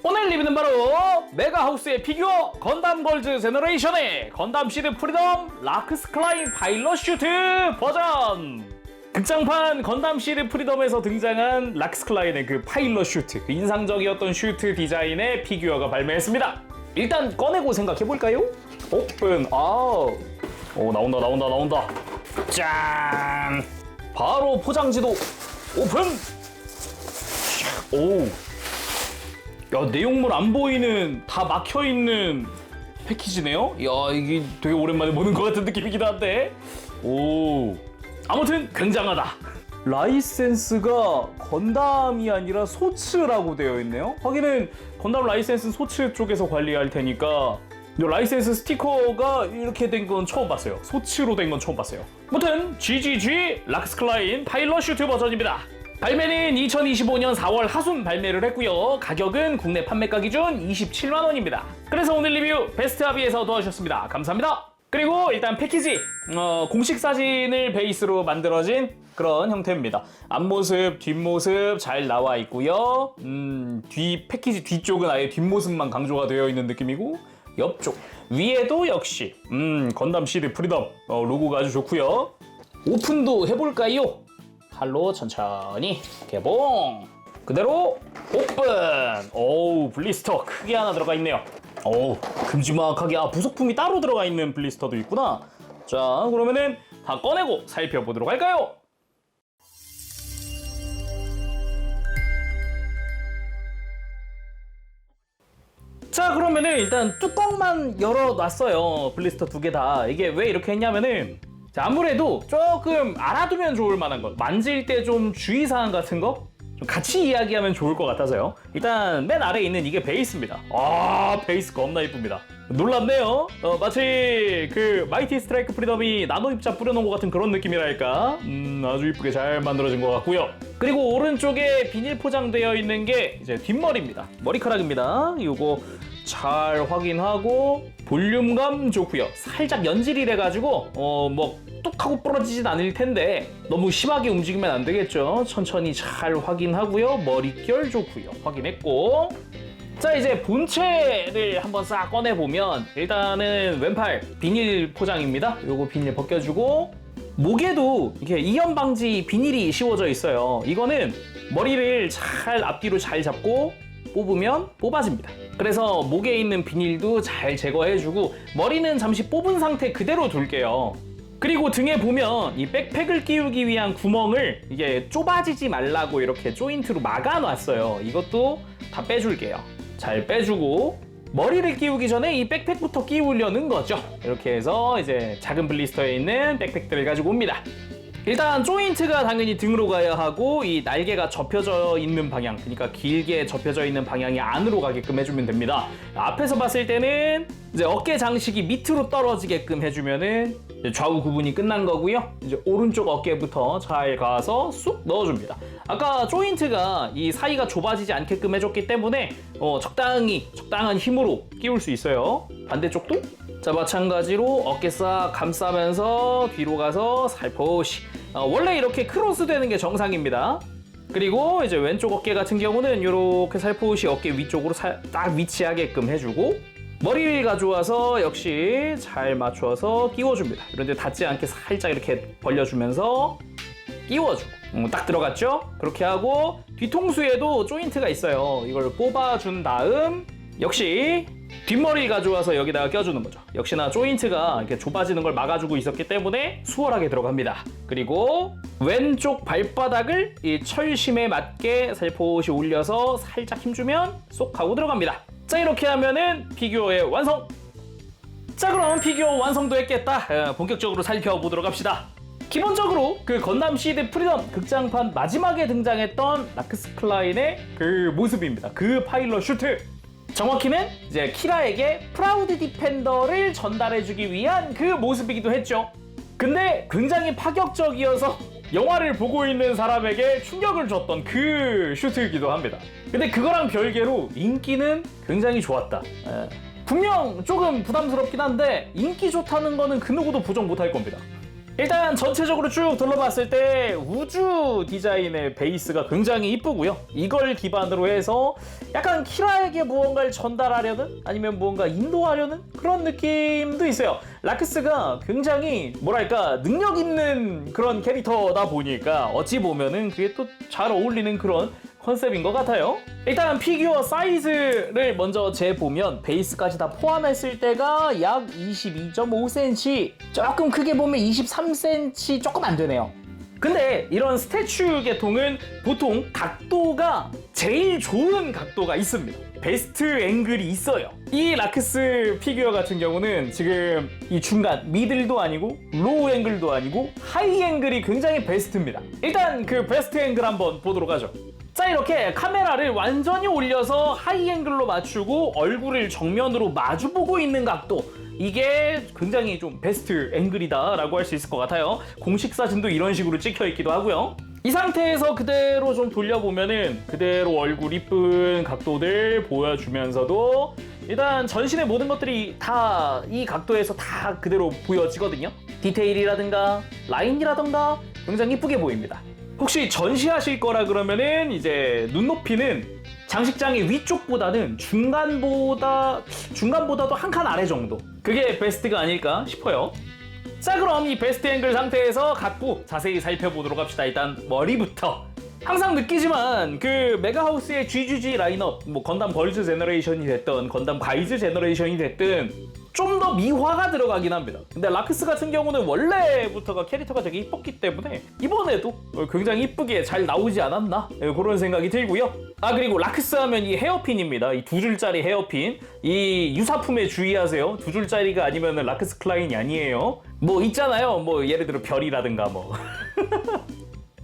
오늘 리뷰는 바로 메가하우스의 피규어 건담 걸즈 제너레이션의 건담 시드 프리덤 라크스클라인 파일럿 슈트 버전. 극장판 건담 시드 프리덤에서 등장한 락스클라인의 그 파일럿 슈트, 그 인상적이었던 슈트 디자인의 피규어가 발매했습니다. 일단 꺼내고 생각해볼까요? 오픈. 오, 나온다. 짠. 바로 포장지도 오픈. 오. 야, 내용물 안 보이는, 다 막혀있는 패키지네요? 야, 이게 되게 오랜만에 보는 것 같은 느낌이긴 한데. 오. 아무튼 굉장하다. 라이센스가 건담이 아니라 소츠라고 되어 있네요. 하기는 건담 라이센스는 소츠 쪽에서 관리할 테니까 라이센스 스티커가 이렇게 된 건 처음 봤어요. 소츠로 된 건 처음 봤어요. 아무튼 GGG 락스클라인 파일럿 슈트 버전입니다. 발매는 2025년 4월 하순 발매를 했고요. 가격은 국내 판매가 기준 27만원입니다. 그래서 오늘 리뷰 베스트 합의에서 도와주셨습니다. 감사합니다. 그리고 일단 패키지, 공식 사진을 베이스로 만들어진 그런 형태입니다. 앞모습, 뒷모습 잘 나와 있고요. 패키지 뒤쪽은 아예 뒷모습만 강조가 되어 있는 느낌이고, 옆쪽, 위에도 역시 건담 시드 프리덤 로고가 아주 좋고요. 오픈도 해볼까요? 칼로 천천히 개봉. 그대로 오픈. 오우, 블리스터 크게 하나 들어가 있네요. 오우, 큼지막하게. 부속품이 따로 들어가 있는 블리스터도 있구나. 자, 그러면은 다 꺼내고 살펴보도록 할까요? 자, 그러면은 일단 뚜껑만 열어놨어요. 블리스터 두 개 다. 이게 왜 이렇게 했냐면은, 자, 아무래도 조금 알아두면 좋을 만한 것, 만질 때 좀 주의사항 같은 거 좀 같이 이야기하면 좋을 것 같아서요. 일단 맨 아래에 있는 이게 베이스입니다. 베이스 겁나 이쁩니다. 놀랍네요. 마치 그 마이티 스트라이크 프리덤이 나노 입자 뿌려놓은 것 같은 그런 느낌이랄까. 아주 이쁘게 잘 만들어진 것 같고요. 그리고 오른쪽에 비닐 포장되어 있는 게 이제 뒷머리입니다. 머리카락입니다. 요거 잘 확인하고 볼륨감 좋고요. 살짝 연질이래 가지고 뭐 뚝 하고 부러지진 않을 텐데 너무 심하게 움직이면 안 되겠죠. 천천히 잘 확인하고요. 머릿결 좋고요. 확인했고, 자, 이제 본체를 한번 싹 꺼내보면 일단은 왼팔 비닐 포장입니다. 요거 비닐 벗겨주고, 목에도 이렇게 이염 방지 비닐이 씌워져 있어요. 이거는 머리를 잘 앞뒤로 잘 잡고 뽑으면 뽑아집니다. 그래서 목에 있는 비닐도 잘 제거해주고 머리는 잠시 뽑은 상태 그대로 둘게요. 그리고 등에 보면 이 백팩을 끼우기 위한 구멍을 이게 좁아지지 말라고 이렇게 조인트로 막아놨어요. 이것도 다 빼줄게요. 잘 빼주고, 머리를 끼우기 전에 이 백팩부터 끼우려는 거죠. 이렇게 해서 이제 작은 블리스터에 있는 백팩들을 가지고 옵니다. 일단 조인트가 당연히 등으로 가야 하고, 이 날개가 접혀져 있는 방향, 그러니까 길게 접혀져 있는 방향이 안으로 가게끔 해주면 됩니다. 앞에서 봤을 때는 이제 어깨 장식이 밑으로 떨어지게끔 해주면은 좌우 구분이 끝난 거고요. 이제 오른쪽 어깨부터 잘 가서 쑥 넣어줍니다. 아까 조인트가 이 사이가 좁아지지 않게끔 해줬기 때문에 적당한 힘으로 끼울 수 있어요. 반대쪽도 자, 마찬가지로 어깨 싹 감싸면서 뒤로 가서 살포시. 원래 이렇게 크로스 되는 게 정상입니다. 그리고 이제 왼쪽 어깨 같은 경우는 이렇게 살포시 어깨 위쪽으로 딱 위치하게끔 해주고, 머리를 가져와서 역시 잘 맞춰서 끼워줍니다. 이런데 닿지 않게 살짝 이렇게 벌려주면서 끼워주고, 딱 들어갔죠? 그렇게 하고 뒤통수에도 조인트가 있어요. 이걸 뽑아준 다음 역시 뒷머리 가져와서 여기다가 껴주는 거죠. 역시나 조인트가 이렇게 좁아지는 걸 막아주고 있었기 때문에 수월하게 들어갑니다. 그리고 왼쪽 발바닥을 이 철심에 맞게 살포시 올려서 살짝 힘주면 쏙 하고 들어갑니다. 자, 이렇게 하면은 피규어의 완성! 자, 그럼 피규어 완성도 했겠다. 본격적으로 살펴보도록 합시다. 기본적으로 그 건담 시드 프리덤 극장판 마지막에 등장했던 라크스클라인의 그 모습입니다. 그 파일럿 슈트! 정확히는 이제 키라에게 프라우드 디펜더를 전달해주기 위한 그 모습이기도 했죠. 근데 굉장히 파격적이어서 영화를 보고 있는 사람에게 충격을 줬던 그 슈트이기도 합니다. 근데 그거랑 별개로 인기는 굉장히 좋았다. 분명 조금 부담스럽긴 한데 인기 좋다는 거는 그 누구도 부정 못할 겁니다. 일단 전체적으로 쭉 둘러봤을 때 우주 디자인의 베이스가 굉장히 이쁘고요. 이걸 기반으로 해서 약간 키라에게 무언가를 전달하려는 아니면 무언가 인도하려는 그런 느낌도 있어요. 라크스가 굉장히 뭐랄까 능력 있는 그런 캐릭터다 보니까 어찌 보면은 그게 또 잘 어울리는 그런 컨셉인 것 같아요. 일단 피규어 사이즈를 먼저 재보면 베이스까지 다 포함했을 때가 약 22.5cm, 조금 크게 보면 23cm 조금 안 되네요. 근데 이런 스태츄 계통은 보통 각도가 제일 좋은 각도가 있습니다. 베스트 앵글이 있어요. 이 라크스 피규어 같은 경우는 지금 이 중간 미들도 아니고 로우 앵글도 아니고 하이 앵글이 굉장히 베스트입니다. 일단 그 베스트 앵글 한번 보도록 하죠. 자, 이렇게 카메라를 완전히 올려서 하이 앵글로 맞추고 얼굴을 정면으로 마주보고 있는 각도, 이게 굉장히 좀 베스트 앵글이다 라고 할 수 있을 것 같아요. 공식 사진도 이런 식으로 찍혀 있기도 하고요. 이 상태에서 그대로 좀 돌려보면은 그대로 얼굴 이쁜 각도들 보여주면서도 일단 전신의 모든 것들이 다 이 각도에서 다 그대로 보여지거든요. 디테일이라든가 라인이라든가 굉장히 이쁘게 보입니다. 혹시 전시하실 거라 그러면은 이제 눈높이는 장식장의 위쪽보다는 중간보다도 한 칸 아래 정도, 그게 베스트가 아닐까 싶어요. 자, 그럼 이 베스트 앵글 상태에서 각부 자세히 살펴보도록 합시다. 일단 머리부터. 항상 느끼지만 그 메가하우스의 GGG 라인업, 뭐 건담 걸즈 제너레이션이 됐든 건담 가이즈 제너레이션이 됐든 좀 더 미화가 들어가긴 합니다. 근데 라크스 같은 경우는 원래부터가 캐릭터가 되게 이뻤기 때문에 이번에도 굉장히 이쁘게 잘 나오지 않았나, 그런 생각이 들고요. 아, 그리고 라크스 하면 이 헤어핀입니다. 이 2줄짜리 헤어핀, 이 유사품에 주의하세요. 2줄짜리가 아니면 라크스 클라인이 아니에요. 뭐 있잖아요, 뭐 예를 들어 별이라든가 뭐.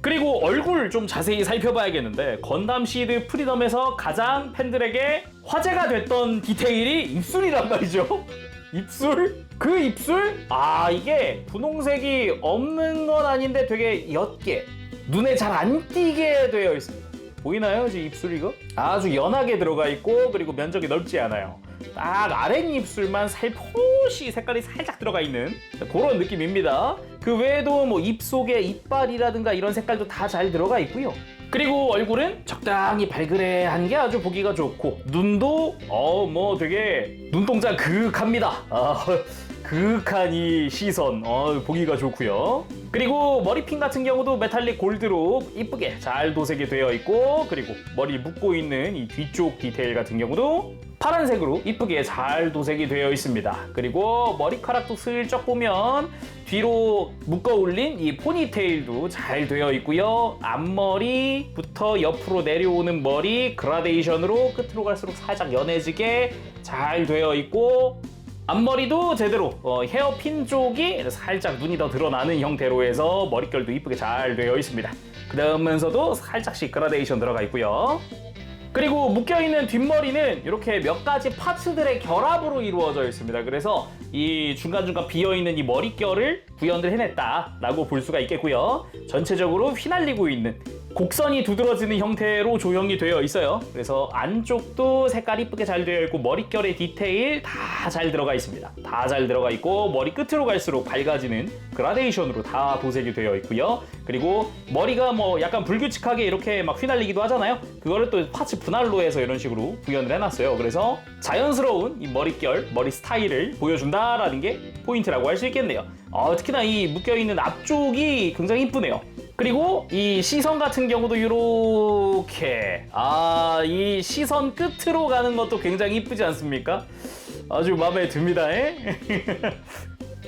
그리고 얼굴 좀 자세히 살펴봐야겠는데, 건담 시드 프리덤에서 가장 팬들에게 화제가 됐던 디테일이 입술이란 말이죠. 입술? 그 입술? 아, 이게 분홍색이 없는 건 아닌데 되게 옅게 눈에 잘 안 띄게 되어 있습니다. 보이나요? 제 입술 이거? 아주 연하게 들어가 있고, 그리고 면적이 넓지 않아요. 딱 아랫입술만 살포시 색깔이 살짝 들어가 있는 그런 느낌입니다. 그 외에도 뭐 입속에 이빨이라든가 이런 색깔도 다 잘 들어가 있고요. 그리고 얼굴은 적당히 발그레한 게 아주 보기가 좋고, 눈도 뭐 되게 눈동자 그윽합니다. 그윽한 이 시선 보기가 좋고요. 그리고 머리핀 같은 경우도 메탈릭 골드로 이쁘게 잘 도색이 되어 있고, 그리고 머리 묶고 있는 이 뒤쪽 디테일 같은 경우도 파란색으로 이쁘게 잘 도색이 되어 있습니다. 그리고 머리카락도 슬쩍 보면 뒤로 묶어 올린 이 포니테일도 잘 되어 있고요. 앞머리부터 옆으로 내려오는 머리 그라데이션으로 끝으로 갈수록 살짝 연해지게 잘 되어 있고, 앞머리도 제대로 헤어핀 쪽이 살짝 눈이 더 드러나는 형태로 해서 머릿결도 이쁘게 잘 되어 있습니다. 그러면서도 살짝씩 그라데이션 들어가 있고요. 그리고 묶여있는 뒷머리는 이렇게 몇 가지 파츠들의 결합으로 이루어져 있습니다. 그래서 이 중간중간 비어있는 이 머릿결을 구현을 해냈다라고 볼 수가 있겠고요. 전체적으로 휘날리고 있는 곡선이 두드러지는 형태로 조형이 되어 있어요. 그래서 안쪽도 색깔 이쁘게 잘 되어 있고, 머릿결의 디테일 다 잘 들어가 있습니다. 다 잘 들어가 있고, 머리 끝으로 갈수록 밝아지는 그라데이션으로 다 도색이 되어 있고요. 그리고 머리가 뭐 약간 불규칙하게 이렇게 막 휘날리기도 하잖아요. 그거를 또 파츠 분할로 해서 이런 식으로 구현을 해놨어요. 그래서 자연스러운 이 머릿결, 머리 스타일을 보여준다라는 게 포인트라고 할 수 있겠네요. 특히나 이 묶여있는 앞쪽이 굉장히 이쁘네요. 그리고 이 시선 같은 경우도 이렇게 이 시선 끝으로 가는 것도 굉장히 이쁘지 않습니까? 아주 마음에 듭니다.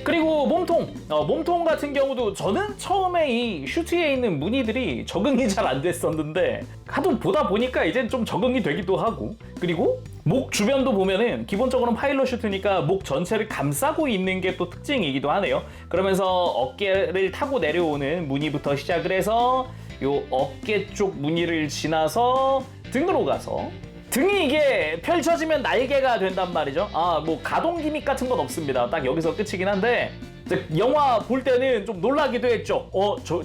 그리고 몸통 같은 경우도 저는 처음에 이 슈트에 있는 무늬들이 적응이 잘 안 됐었는데 하도 보다 보니까 이젠 좀 적응이 되기도 하고, 그리고 목 주변도 보면은 기본적으로는 파일럿 슈트니까 목 전체를 감싸고 있는 게 또 특징이기도 하네요. 그러면서 어깨를 타고 내려오는 무늬부터 시작을 해서 요 어깨 쪽 무늬를 지나서 등으로 가서, 등이 이게 펼쳐지면 날개가 된단 말이죠. 뭐 가동 기믹 같은 건 없습니다. 딱 여기서 끝이긴 한데 영화 볼 때는 좀 놀라기도 했죠.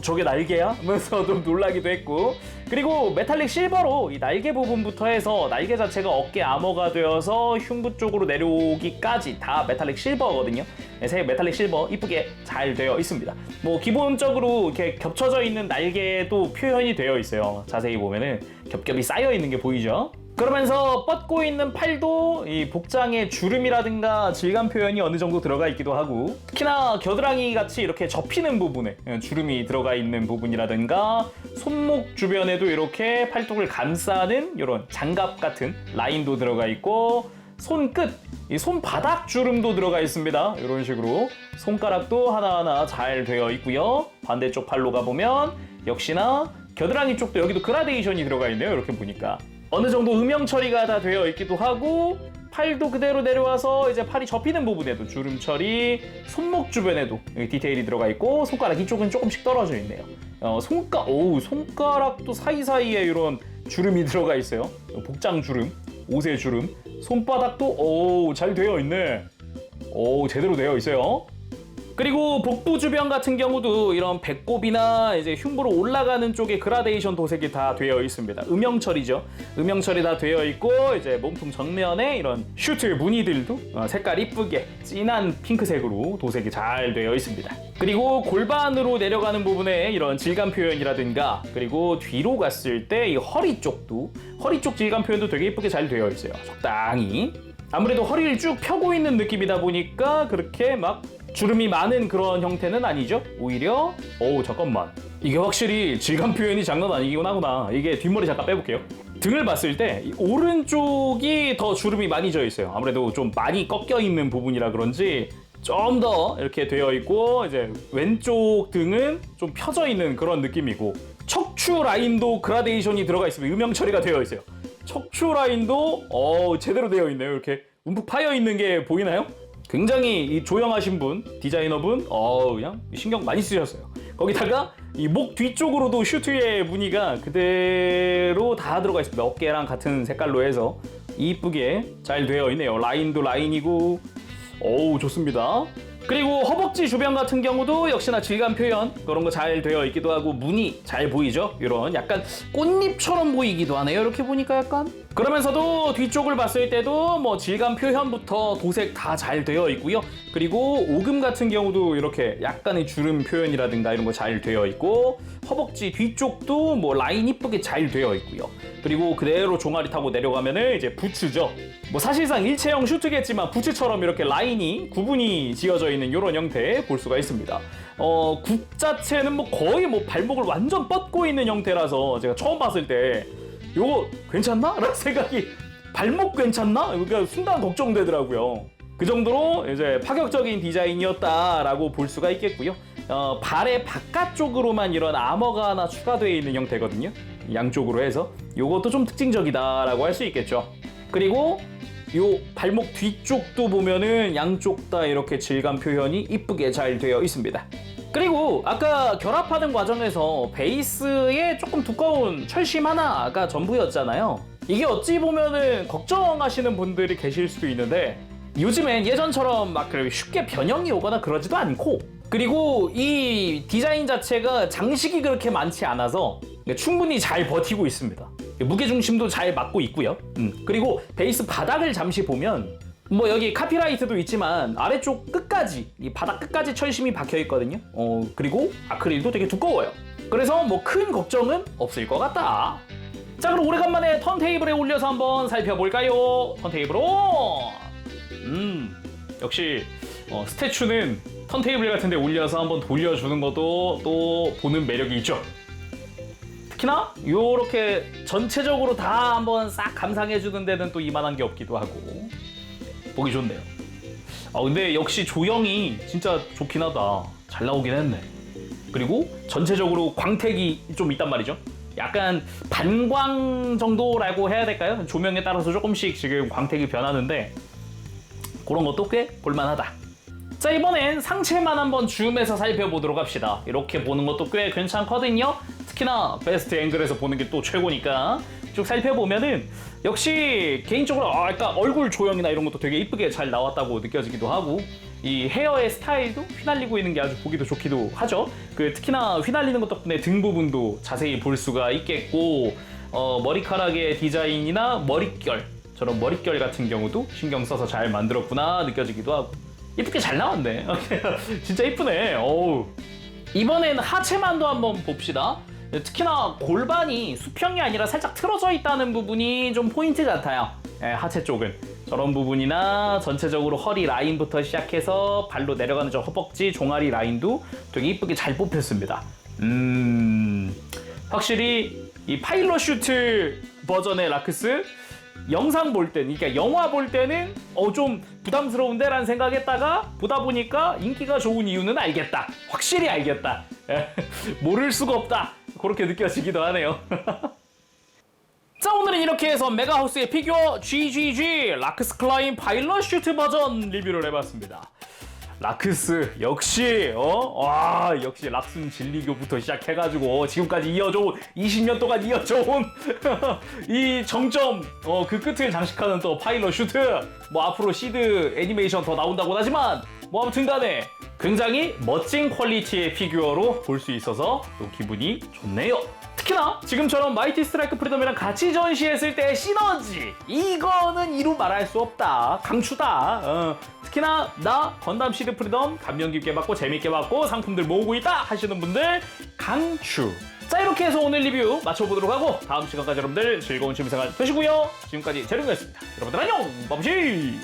저게 날개야? 하면서 좀 놀라기도 했고. 그리고 메탈릭 실버로 이 날개 부분부터 해서 날개 자체가 어깨 아머가 되어서 흉부 쪽으로 내려오기까지 다 메탈릭 실버거든요. 네, 메탈릭 실버 이쁘게 잘 되어 있습니다. 뭐 기본적으로 이렇게 겹쳐져 있는 날개도 표현이 되어 있어요. 자세히 보면은 겹겹이 쌓여 있는 게 보이죠? 그러면서 뻗고 있는 팔도 이 복장의 주름이라든가 질감 표현이 어느 정도 들어가 있기도 하고, 특히나 겨드랑이 같이 이렇게 접히는 부분에 주름이 들어가 있는 부분이라든가 손목 주변에도 이렇게 팔뚝을 감싸는 이런 장갑 같은 라인도 들어가 있고, 손끝, 이 손바닥 주름도 들어가 있습니다. 이런 식으로 손가락도 하나하나 잘 되어 있고요. 반대쪽 팔로 가보면 역시나 겨드랑이 쪽도 여기도 그라데이션이 들어가 있네요. 이렇게 보니까 어느 정도 음영 처리가 다 되어 있기도 하고, 팔도 그대로 내려와서 이제 팔이 접히는 부분에도 주름 처리, 손목 주변에도 디테일이 들어가 있고, 손가락 이쪽은 조금씩 떨어져 있네요. 손가락도 사이사이에 이런 주름이 들어가 있어요. 복장 주름, 옷의 주름, 손바닥도 잘 되어 있네. 제대로 되어 있어요. 그리고 복부 주변 같은 경우도 이런 배꼽이나 이제 흉부로 올라가는 쪽에 그라데이션 도색이 다 되어 있습니다. 음영 처리죠. 음영 처리 다 되어 있고, 이제 몸통 정면에 이런 슈트 무늬들도 색깔 이쁘게 진한 핑크색으로 도색이 잘 되어 있습니다. 그리고 골반으로 내려가는 부분에 이런 질감 표현이라든가, 그리고 뒤로 갔을 때 이 허리 쪽도, 허리 쪽 질감 표현도 되게 이쁘게 잘 되어 있어요. 적당히. 아무래도 허리를 쭉 펴고 있는 느낌이다 보니까 그렇게 막 주름이 많은 그런 형태는 아니죠. 오히려 잠깐만, 이게 확실히 질감 표현이 장난 아니긴 하구나. 이게 뒷머리 잠깐 빼볼게요. 등을 봤을 때 오른쪽이 더 주름이 많이 져 있어요. 아무래도 좀 많이 꺾여 있는 부분이라 그런지 좀 더 이렇게 되어 있고, 이제 왼쪽 등은 좀 펴져 있는 그런 느낌이고, 척추 라인도 그라데이션이 들어가 있으면 음영 처리가 되어 있어요. 척추 라인도 제대로 되어 있네요. 이렇게 움푹 파여 있는 게 보이나요? 굉장히 이 조형하신 분, 디자이너분, 그냥 신경 많이 쓰셨어요. 거기다가 이 목 뒤쪽으로도 슈트의 무늬가 그대로 다 들어가 있습니다. 어깨랑 같은 색깔로 해서 이쁘게 잘 되어 있네요. 라인도 라인이고, 좋습니다. 그리고 허벅지 주변 같은 경우도 역시나 질감 표현 그런 거 잘 되어 있기도 하고, 무늬 잘 보이죠? 이런 약간 꽃잎처럼 보이기도 하네요. 이렇게 보니까 약간. 그러면서도 뒤쪽을 봤을 때도 뭐 질감 표현부터 도색 다 잘 되어 있고요. 그리고 오금 같은 경우도 이렇게 약간의 주름 표현이라든가 이런 거 잘 되어 있고, 허벅지 뒤쪽도 뭐 라인 이쁘게 잘 되어 있고요. 그리고 그대로 종아리 타고 내려가면은 이제 부츠죠. 뭐 사실상 일체형 슈트겠지만 부츠처럼 이렇게 라인이 구분이 지어져 있는 이런 형태 볼 수가 있습니다. 굽 자체는 뭐 거의 뭐 발목을 완전 뻗고 있는 형태라서 제가 처음 봤을 때 요거 괜찮나? 라는 생각이, 발목 괜찮나? 그러니까 순간 걱정되더라고요. 그 정도로 이제 파격적인 디자인이었다라고 볼 수가 있겠고요. 발의 바깥쪽으로만 이런 아머가 하나 추가되어 있는 형태거든요. 양쪽으로 해서 요것도 좀 특징적이다라고 할 수 있겠죠. 그리고 요 발목 뒤쪽도 보면은 양쪽 다 이렇게 질감 표현이 이쁘게 잘 되어 있습니다. 그리고 아까 결합하는 과정에서 베이스에 조금 두꺼운 철심 하나가 전부였잖아요. 이게 어찌 보면은 걱정하시는 분들이 계실 수도 있는데, 요즘엔 예전처럼 막 쉽게 변형이 오거나 그러지도 않고, 그리고 이 디자인 자체가 장식이 그렇게 많지 않아서 충분히 잘 버티고 있습니다. 무게중심도 잘 맞고 있고요. 그리고 베이스 바닥을 잠시 보면 뭐 여기 카피라이트도 있지만 아래쪽 끝까지, 이 바닥 끝까지 철심이 박혀 있거든요. 그리고 아크릴도 되게 두꺼워요. 그래서 뭐 큰 걱정은 없을 것 같다. 자, 그럼 오래간만에 턴테이블에 올려서 한번 살펴볼까요? 턴테이블로. 역시 스태츄는 턴테이블 같은 데 올려서 한번 돌려주는 것도 또 보는 매력이 있죠. 특히나 요렇게 전체적으로 다 한번 싹 감상해주는 데는 또 이만한 게 없기도 하고 보기 좋네요. 근데 역시 조형이 진짜 좋긴 하다. 잘 나오긴 했네. 그리고 전체적으로 광택이 좀 있단 말이죠. 약간 반광 정도라고 해야 될까요? 조명에 따라서 조금씩 지금 광택이 변하는데 그런 것도 꽤 볼만하다. 자, 이번엔 상체만 한번 줌해서 살펴보도록 합시다. 이렇게 보는 것도 꽤 괜찮거든요. 특히나 베스트 앵글에서 보는 게 또 최고니까 쭉 살펴보면은 역시 개인적으로 약간 얼굴 조형이나 이런 것도 되게 이쁘게 잘 나왔다고 느껴지기도 하고, 이 헤어의 스타일도 휘날리고 있는 게 아주 보기도 좋기도 하죠. 특히나 휘날리는 것 덕분에 등 부분도 자세히 볼 수가 있겠고 머리카락의 디자인이나 머릿결, 저런 머릿결 같은 경우도 신경 써서 잘 만들었구나 느껴지기도 하고 이쁘게 잘 나왔네. 진짜 이쁘네. 어우. 이번엔 하체만도 한번 봅시다. 특히나 골반이 수평이 아니라 살짝 틀어져 있다는 부분이 좀 포인트 같아요. 하체 쪽은 저런 부분이나 전체적으로 허리 라인부터 시작해서 발로 내려가는 저 허벅지, 종아리 라인도 되게 이쁘게 잘 뽑혔습니다. 확실히 이 파일럿 슈트 버전의 라크스 영상 볼 때는, 그러니까 영화 볼 때는 좀 부담스러운데 라는 생각했다가 보다 보니까 인기가 좋은 이유는 알겠다. 확실히 알겠다. 모를 수가 없다. 그렇게 느껴지기도 하네요. 자, 오늘은 이렇게 해서 메가하우스의 피규어 GGG 라크스 클라임 파일럿 슈트 버전 리뷰를 해봤습니다. 라크스 역시 역시 락슨 진리교부터 시작해가지고 지금까지 이어져온 20년 동안 이어져온 이 정점 그 끝을 장식하는 또 파일럿 슈트, 뭐 앞으로 시드 애니메이션 더 나온다고 하지만 뭐 아무튼 간에 굉장히 멋진 퀄리티의 피규어로 볼 수 있어서 또 기분이 좋네요. 특히나 지금처럼 마이티 스트라이크 프리덤이랑 같이 전시했을 때의 시너지, 이거는 이루 말할 수 없다. 강추다. 특히나 나 건담 시드 프리덤 감명 깊게 봤고 재밌게 봤고 상품들 모으고 있다 하시는 분들 강추. 자, 이렇게 해서 오늘 리뷰 마쳐보도록 하고 다음 시간까지 여러분들 즐거운 취미생활 되시고요. 지금까지 재룡이었습니다. 여러분들 안녕. 바보시.